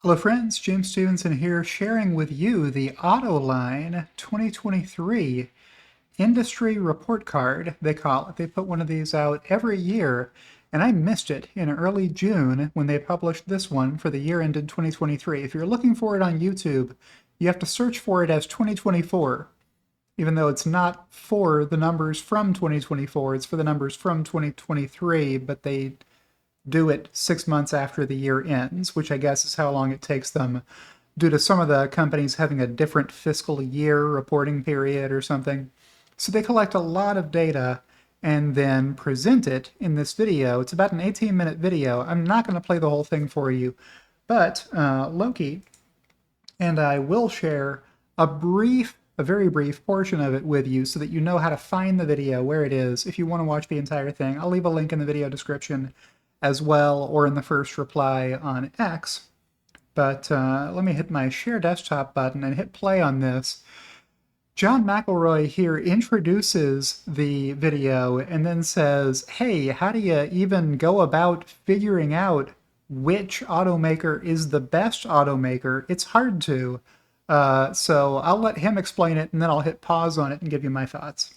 Hello friends, James Stevenson here sharing with you the Autoline 2023 Industry Report Card, they call it. They put one of these out every year, and I missed it in early June when they published this one for the year ended 2023. If you're looking for it on YouTube, you have to search for it as 2024, even though it's not for the numbers from 2024, it's for the numbers from 2023, but they do it 6 months after the year ends, which I guess is how long it takes them due to some of the companies having a different fiscal year reporting period or something. So they collect a lot of data and then present it in this video. It's about an 18-minute video. I'm not going to play the whole thing for you, but Loki and I will share a very brief portion of it with you so that you know how to find the video, where it is, if you want to watch the entire thing. I'll leave a link in the video description as well, or in the first reply on X. But let me hit my share desktop button and hit play on this. John McElroy here introduces the video and then says, hey, how do you even go about figuring out which automaker is the best automaker? It's hard to. So I'll let him explain it, and then I'll hit pause on it and give you my thoughts.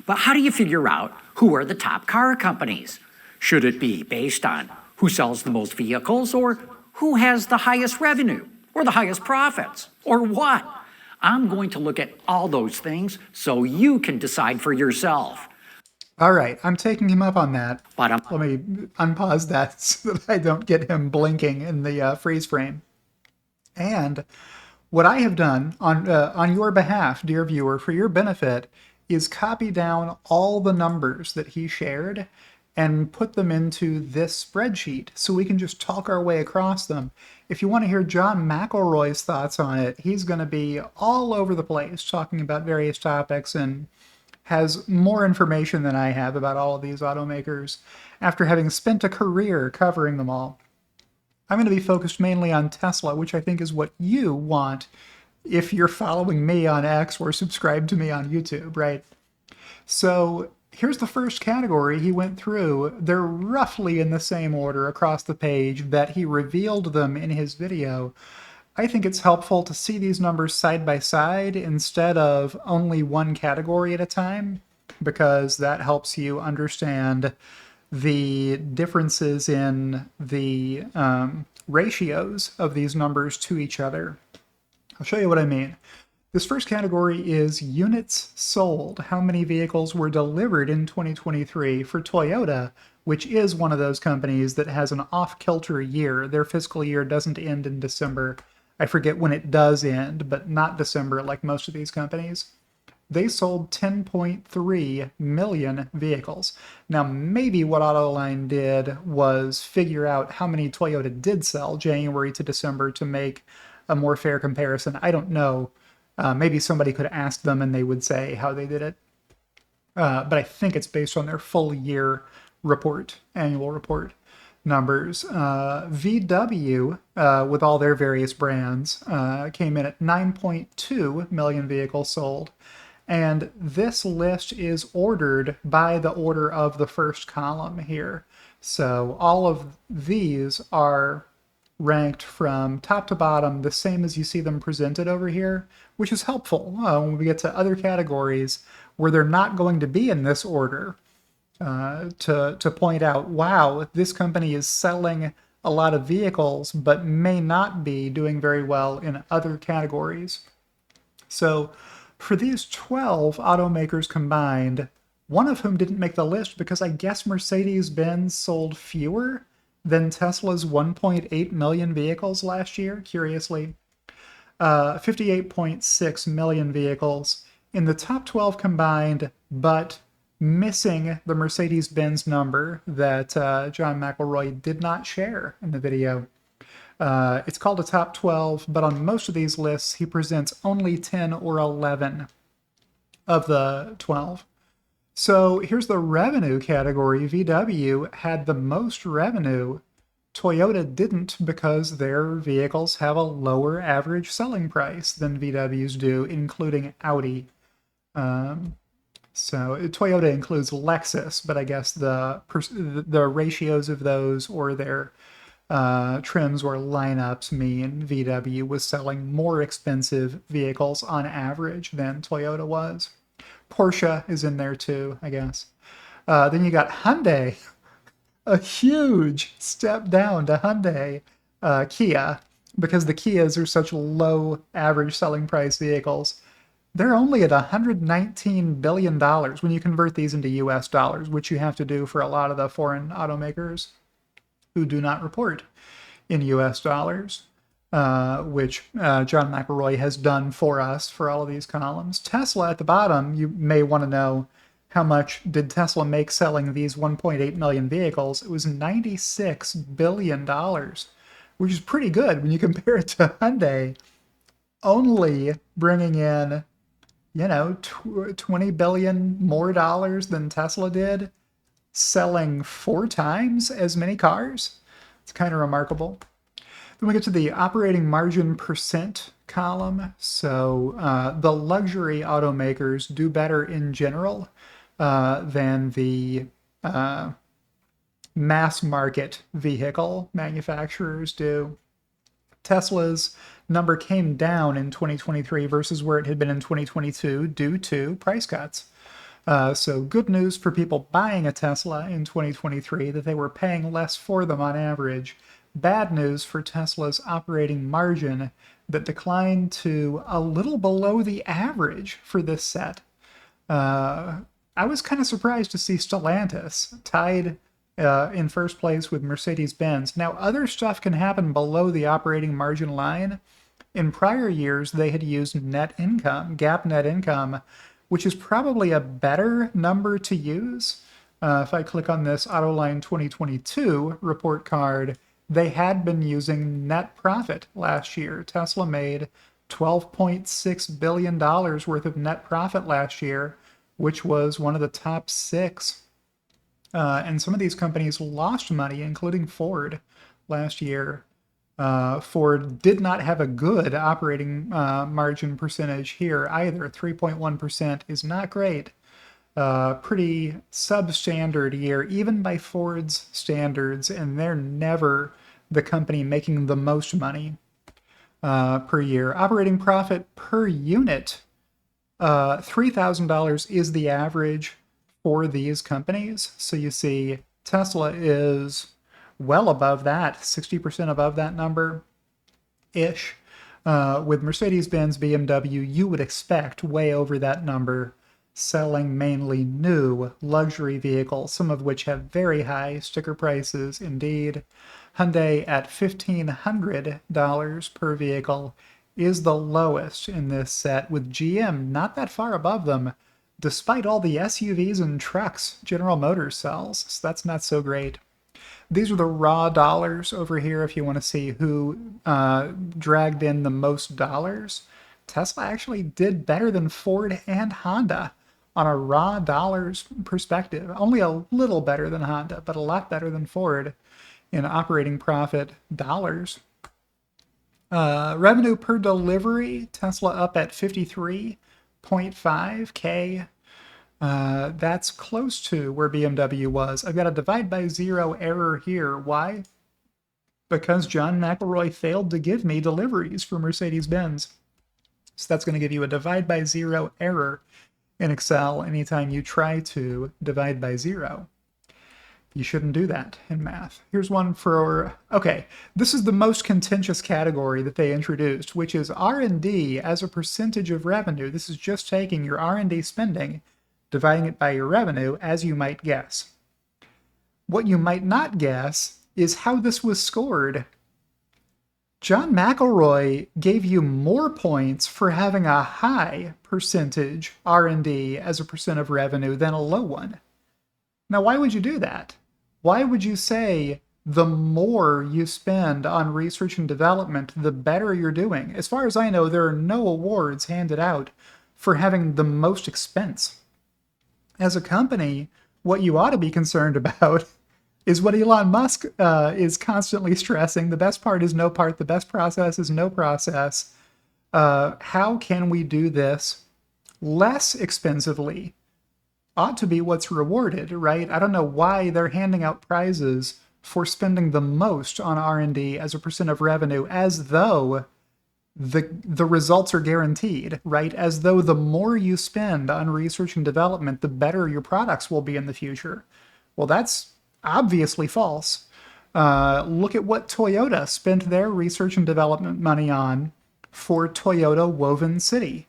But how do you figure out who are the top car companies? Should it be based on who sells the most vehicles, or who has the highest revenue, or the highest profits, or what? I'm going to look at all those things so you can decide for yourself. All right, I'm taking him up on that. But Let me unpause that so that I don't get him blinking in the freeze frame. And what I have done on your behalf, dear viewer, for your benefit, is copy down all the numbers that he shared and put them into this spreadsheet so we can just talk our way across them. If you want to hear John McElroy's thoughts on it, he's going to be all over the place talking about various topics and has more information than I have about all of these automakers after having spent a career covering them all. I'm going to be focused mainly on Tesla, which I think is what you want if you're following me on X or subscribed to me on YouTube, right? So here's the first category he went through. They're roughly in the same order across the page that he revealed them in his video. I think it's helpful to see these numbers side by side instead of only one category at a time, because that helps you understand the differences in the ratios of these numbers to each other. I'll show you what I mean. This first category is units sold. How many vehicles were delivered in 2023 for Toyota, which is one of those companies that has an off-kilter year. Their fiscal year doesn't end in December. I forget when it does end, but not December like most of these companies. They sold 10.3 million vehicles. Now, maybe what Autoline did was figure out how many Toyota did sell January to December to make a more fair comparison. I don't know. Maybe somebody could ask them and they would say how they did it. But I think it's based on their full year report, annual report numbers. VW, with all their various brands, came in at 9.2 million vehicles sold. And this list is ordered by the order of the first column here. So all of these are ranked from top to bottom the same as you see them presented over here, which is helpful when we get to other categories where they're not going to be in this order, to point out, wow, this company is selling a lot of vehicles but may not be doing very well in other categories. So for these 12 automakers combined, one of whom didn't make the list because I guess Mercedes-Benz sold fewer than Tesla's 1.8 million vehicles last year, curiously. 58.6 million vehicles in the top 12 combined, but missing the Mercedes-Benz number that John McElroy did not share in the video. It's called a top 12, but on most of these lists, he presents only 10 or 11 of the 12. So here's the revenue category. VW had the most revenue. Toyota didn't because their vehicles have a lower average selling price than VW's do, including Audi. So Toyota includes Lexus, but I guess the ratios of those or their trims or lineups mean VW was selling more expensive vehicles on average than Toyota was. Porsche is in there too, I guess. Then you got Hyundai, a huge step down to Hyundai, Kia, because the Kias are such low average selling price vehicles. They're only at $119 billion when you convert these into US dollars, which you have to do for a lot of the foreign automakers who do not report in US dollars, which John McElroy has done for us for all of these columns. Tesla at the bottom, you may want to know how much did Tesla make selling these 1.8 million vehicles. It was $96 billion, which is pretty good when you compare it to Hyundai only bringing in, 20 billion more dollars than Tesla did, selling 4 times as many cars. It's kind of remarkable. Then we get to the operating margin percent column. So the luxury automakers do better in general than the mass market vehicle manufacturers do. Tesla's number came down in 2023 versus where it had been in 2022 due to price cuts. So good news for people buying a Tesla in 2023 that they were paying less for them on average. Bad news for Tesla's operating margin that declined to a little below the average for this set. I was kind of surprised to see Stellantis tied in first place with Mercedes-Benz. Now, other stuff can happen below the operating margin line. In prior years, they had used net income, GAAP net income, which is probably a better number to use. If I click on this Autoline 2022 report card, they had been using net profit last year. Tesla made $12.6 billion worth of net profit last year, which was one of the top 6. And some of these companies lost money, including Ford last year. Ford did not have a good operating margin percentage here either. 3.1% is not great. Pretty substandard year, even by Ford's standards, and they're never the company making the most money per year. Operating profit per unit, $3,000 is the average for these companies. So you see Tesla is well above that, 60% above that number-ish. With Mercedes-Benz, BMW, you would expect way over that number, selling mainly new luxury vehicles, some of which have very high sticker prices indeed. Hyundai at $1,500 per vehicle is the lowest in this set, with GM not that far above them, despite all the SUVs and trucks General Motors sells. So that's not so great. These are the raw dollars over here if you want to see who dragged in the most dollars. Tesla actually did better than Ford and Honda on a raw dollars perspective. Only a little better than Honda, but a lot better than Ford in operating profit dollars. Revenue per delivery, Tesla up at 53.5K. That's close to where BMW was. I've got a divide by zero error here. Why? Because John McElroy failed to give me deliveries for Mercedes-Benz. So that's going to give you a divide by zero error in Excel anytime you try to divide by zero. You shouldn't do that in math. Here's one for, okay, this is the most contentious category that they introduced, which is R&D as a percentage of revenue. This is just taking your R&D spending, dividing it by your revenue, as you might guess. What you might not guess is how this was scored. John McElroy gave you more points for having a high percentage R&D as a percent of revenue than a low one. Now, why would you do that? Why would you say the more you spend on research and development, the better you're doing? As far as I know, there are no awards handed out for having the most expense. As a company, what you ought to be concerned about is what Elon Musk is constantly stressing. The best part is no part. The best process is no process. How can we do this less expensively? Ought to be what's rewarded, right? I don't know why they're handing out prizes for spending the most on R&D as a percent of revenue, as though the results are guaranteed, right? As though the more you spend on research and development, the better your products will be in the future. Well, that's obviously false. Look at what Toyota spent their research and development money on for Toyota Woven City.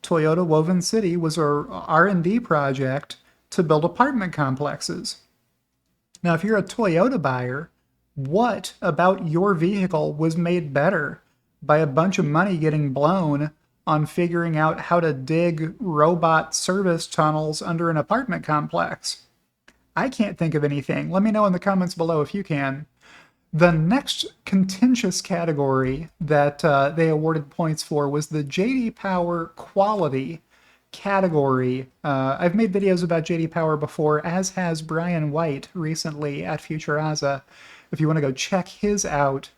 Toyota Woven City was a R&D project to build apartment complexes. Now, if you're a Toyota buyer, what about your vehicle was made better by a bunch of money getting blown on figuring out how to dig robot service tunnels under an apartment complex? I can't think of anything. Let me know in the comments below if you can. The next contentious category that they awarded points for was the J.D. Power quality category. I've made videos about J.D. Power before, as has Brian White recently at Futuraza. If you want to go check his out.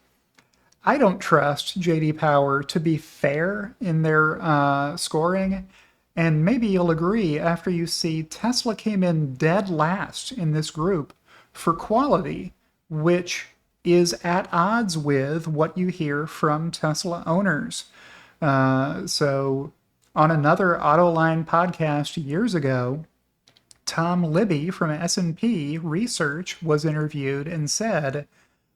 I don't trust J.D. Power to be fair in their scoring, and maybe you'll agree after you see Tesla came in dead last in this group for quality, which is at odds with what you hear from Tesla owners. So on another Autoline podcast years ago, Tom Libby from S&P Research was interviewed and said,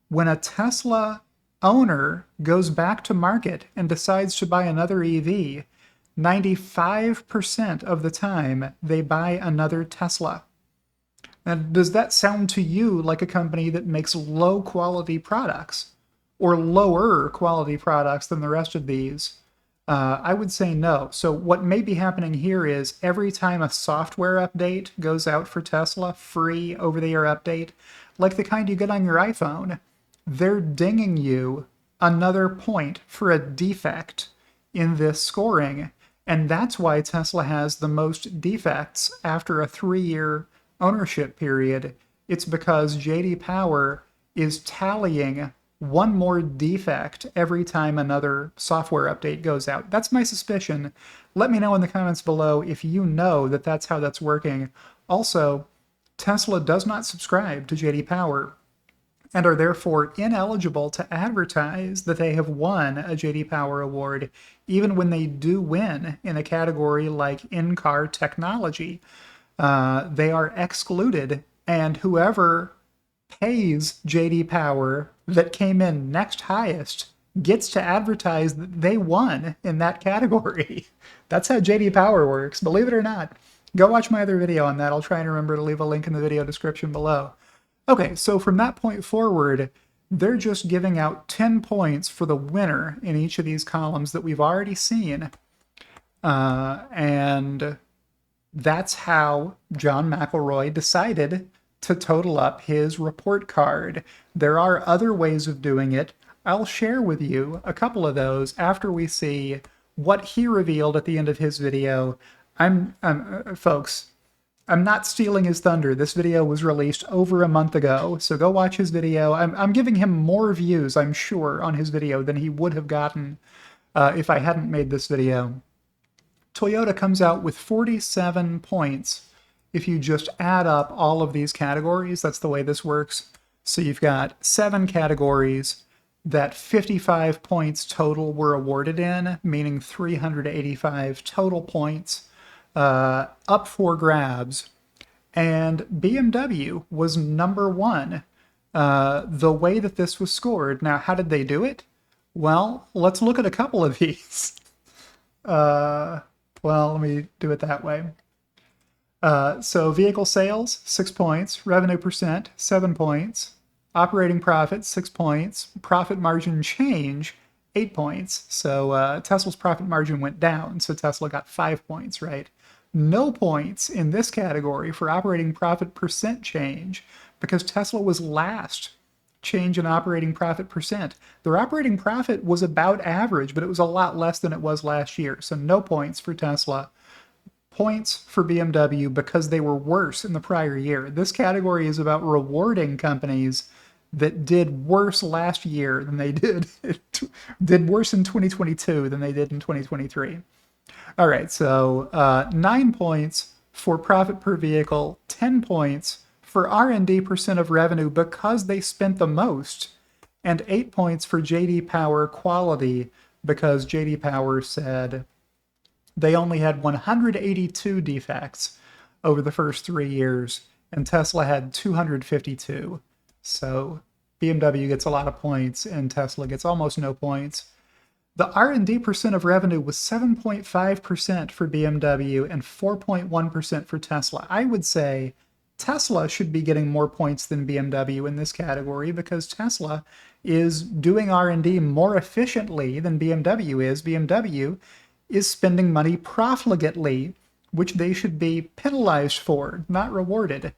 when a Tesla owner goes back to market and decides to buy another EV, 95% of the time they buy another Tesla. Now, does that sound to you like a company that makes low quality products or lower quality products than the rest of these? I would say no. So what may be happening here is every time a software update goes out for Tesla, free over-the-air update, like the kind you get on your iPhone, they're dinging you another point for a defect in this scoring. And that's why Tesla has the most defects after a 3-year ownership period. It's because J.D. Power is tallying one more defect every time another software update goes out. That's my suspicion. Let me know in the comments below if you know that that's how that's working. Also, Tesla does not subscribe to J.D. Power and are therefore ineligible to advertise that they have won a J.D. Power award, even when they do win in a category like in-car technology. They are excluded, and whoever pays J.D. Power that came in next highest gets to advertise that they won in that category. That's how J.D. Power works, believe it or not. Go watch my other video on that. I'll try and remember to leave a link in the video description below. Okay, so from that point forward, they're just giving out 10 points for the winner in each of these columns that we've already seen. And that's how John McElroy decided to total up his report card. There are other ways of doing it. I'll share with you a couple of those after we see what he revealed at the end of his video. Folks, I'm not stealing his thunder. This video was released over a month ago, so go watch his video. I'm giving him more views, I'm sure, on his video than he would have gotten if I hadn't made this video. Toyota comes out with 47 points if you just add up all of these categories. That's the way this works. So you've got 7 categories that 55 points total were awarded in, meaning 385 total points up for grabs. And BMW was number 1. The way that this was scored. Now, how did they do it? Well, let's look at a couple of these. Well, let me do it that way. So vehicle sales, 6 points. Revenue percent, 7 points. Operating profit, 6 points. Profit margin change, 8 points. So Tesla's profit margin went down, so Tesla got 5 points, right? No points in this category for operating profit percent change because Tesla was last change in operating profit percent. Their operating profit was about average, but it was a lot less than it was last year. So no points for Tesla. Points for BMW because they were worse in the prior year. This category is about rewarding companies that did worse last year than they did worse in 2022 than they did in 2023. All right, so 9 points for profit per vehicle, 10 points for R&D percent of revenue because they spent the most, and 8 points for JD Power quality because JD Power said they only had 182 defects over the first 3 years, and Tesla had 252. So BMW gets a lot of points, and Tesla gets almost no points. The R&D percent of revenue was 7.5% for BMW and 4.1% for Tesla. I would say Tesla should be getting more points than BMW in this category because Tesla is doing R&D more efficiently than BMW is. BMW is spending money profligately, which they should be penalized for, not rewarded.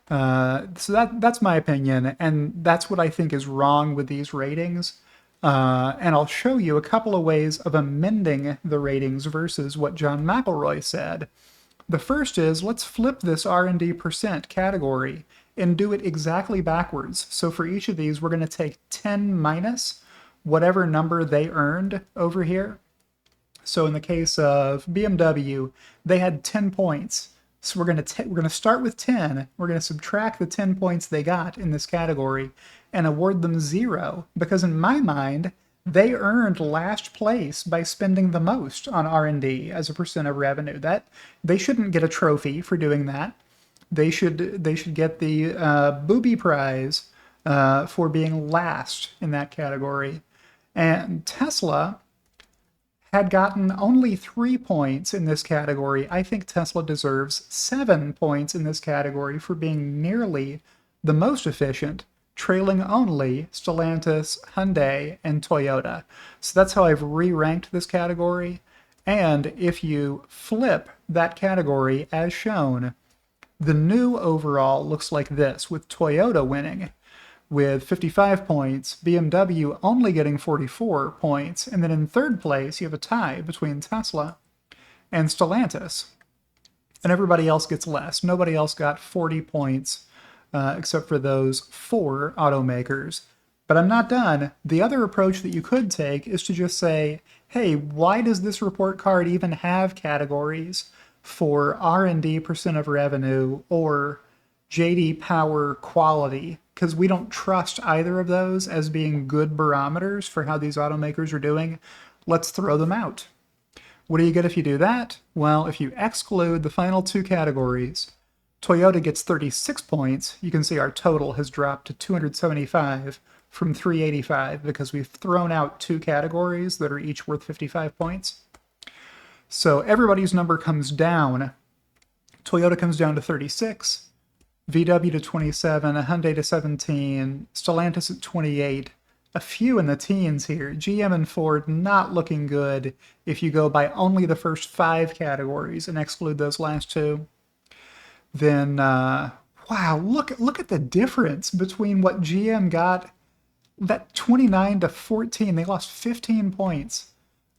So that's my opinion, and that's what I think is wrong with these ratings. And I'll show you a couple of ways of amending the ratings versus what John McElroy said. The first is, let's flip this R&D percent category and do it exactly backwards. So for each of these, we're going to take 10 minus whatever number they earned over here. So in the case of BMW, they had 10 points. So we're going to start with 10. We're going to subtract the 10 points they got in this category and award them 0, because in my mind, they earned last place by spending the most on R&D as a percent of revenue. That they shouldn't get a trophy for doing that. They should get the booby prize for being last in that category. And Tesla had gotten only 3 points in this category. I think Tesla deserves 7 points in this category for being nearly the most efficient, trailing only Stellantis, Hyundai, and Toyota. So that's how I've re-ranked this category. And if you flip that category as shown, the new overall looks like this, with Toyota winning with 55 points, BMW only getting 44 points, and then in third place you have a tie between Tesla and Stellantis. And everybody else gets less. Nobody else got 40 points except for those 4 automakers. But I'm not done. The other approach that you could take is to just say, hey, why does this report card even have categories for R&D percent of revenue or JD Power quality? Because we don't trust either of those as being good barometers for how these automakers are doing. Let's throw them out. What do you get if you do that? Well, if you exclude the final 2 categories, Toyota gets 36 points. You can see our total has dropped to 275 from 385 because we've thrown out 2 categories that are each worth 55 points. So everybody's number comes down. Toyota comes down to 36, VW to 27, Hyundai to 17, Stellantis at 28, a few in the teens here. GM and Ford not looking good if you go by only the first 5 categories and exclude those last 2. Then, wow, look at the difference between what GM got, that 29 to 14. They lost 15 points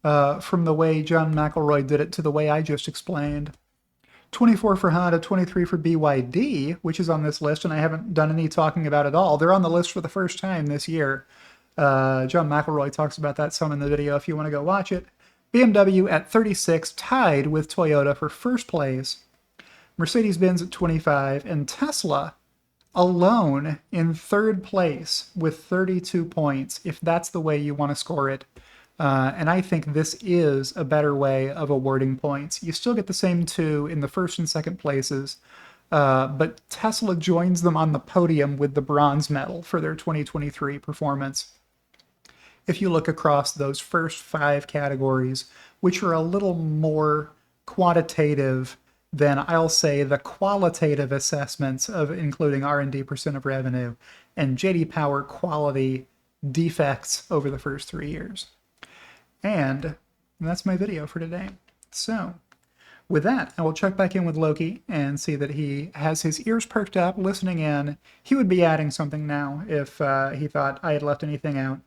from the way John McElroy did it to the way I just explained. 24 for Honda, 23 for BYD, which is on this list, and I haven't done any talking about at all. They're on the list for the first time this year. John McElroy talks about that some in the video if you want to go watch it. BMW at 36, tied with Toyota for first place. Mercedes-Benz at 25, and Tesla alone in third place with 32 points, if that's the way you want to score it. And I think this is a better way of awarding points. You still get the same 2 in the first and second places, but Tesla joins them on the podium with the bronze medal for their 2023 performance. If you look across those first 5 categories, which are a little more quantitative than, I'll say, the qualitative assessments of including R&D percent of revenue and JD Power quality defects over the first 3 years. And that's my video for today. So with that, I will check back in with Loki and see that he has his ears perked up, listening in. He would be adding something now if he thought I had left anything out.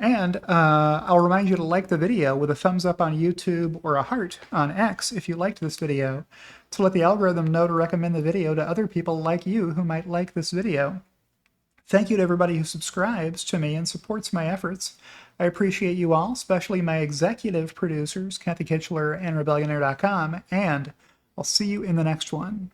And I'll remind you to like the video with a thumbs up on YouTube or a heart on X if you liked this video, to let the algorithm know to recommend the video to other people like you who might like this video. Thank you to everybody who subscribes to me and supports my efforts. I appreciate you all, especially my executive producers, Kathy Kitchler and Rebellionaire.com, and I'll see you in the next one.